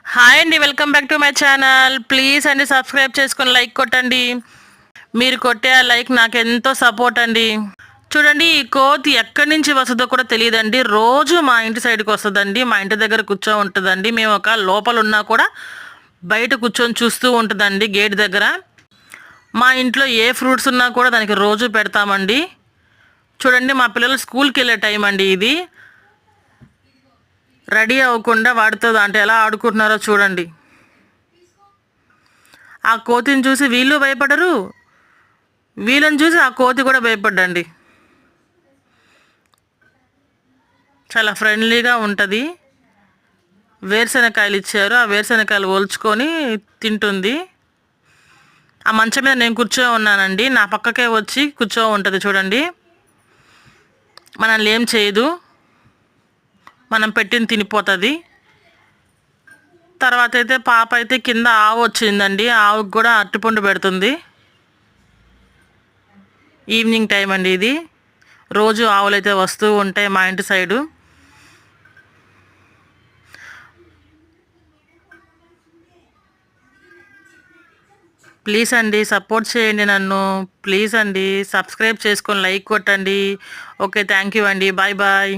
Hi అండి, welcome back to my channel. Please అండి subscribe చేసుకొని లైక్ కొట్టండి. మీరు కొట్టే ఆ లైక్ నాకు ఎంతో సపోర్ట్ అండి. చూడండి, ఈ కోతి ఎక్కడి నుంచి వస్తుందో కూడా తెలియదండి. రోజు మా ఇంటి సైడ్కి వస్తుందండి, మా ఇంటి దగ్గర కూర్చో ఉంటుందండి. మేము ఒక లోపల ఉన్నా కూడా బయట కూర్చొని చూస్తూ ఉంటుందండి గేట్ దగ్గర. మా ఇంట్లో ఏ ఫ్రూట్స్ ఉన్నా కూడా దానికి రోజు పెడతామండి. చూడండి, మా పిల్లలు స్కూల్కి వెళ్ళే టైం అండి ఇది. రెడీ అవ్వకుండా వాడితో అంటే ఎలా ఆడుకుంటున్నారో చూడండి. ఆ కోతిని చూసి వీళ్ళు భయపడరు, వీళ్ళని చూసి ఆ కోతి కూడా భయపడ్డండి. చాలా ఫ్రెండ్లీగా ఉంటుంది. వేరుశనగకాయలు ఇచ్చారు, ఆ వేరుశనగకాయలు ఒలుచుకొని తింటుంది. ఆ మంచం మీద నేను కూర్చో ఉన్నానండి, నా పక్కకే వచ్చి కూర్చో ఉంటుంది. చూడండి, మనల్ని ఏం చేయదు, మనం పెట్టిన తినిపోతుంది. తర్వాత అయితే పాప అయితే కింద ఆవు వచ్చిందండి, ఆవుకి కూడా అరటిపండు పెడుతుంది. ఈవినింగ్ టైం అండి ఇది. రోజు ఆవులు అయితే వస్తూ ఉంటాయి మా ఇంటి సైడు. ప్లీజ్ అండి సపోర్ట్ చేయండి నన్ను. ప్లీజ్ అండి సబ్స్క్రైబ్ చేసుకొని లైక్ కొట్టండి. ఓకే, థ్యాంక్ యూ అండి. Bye bye.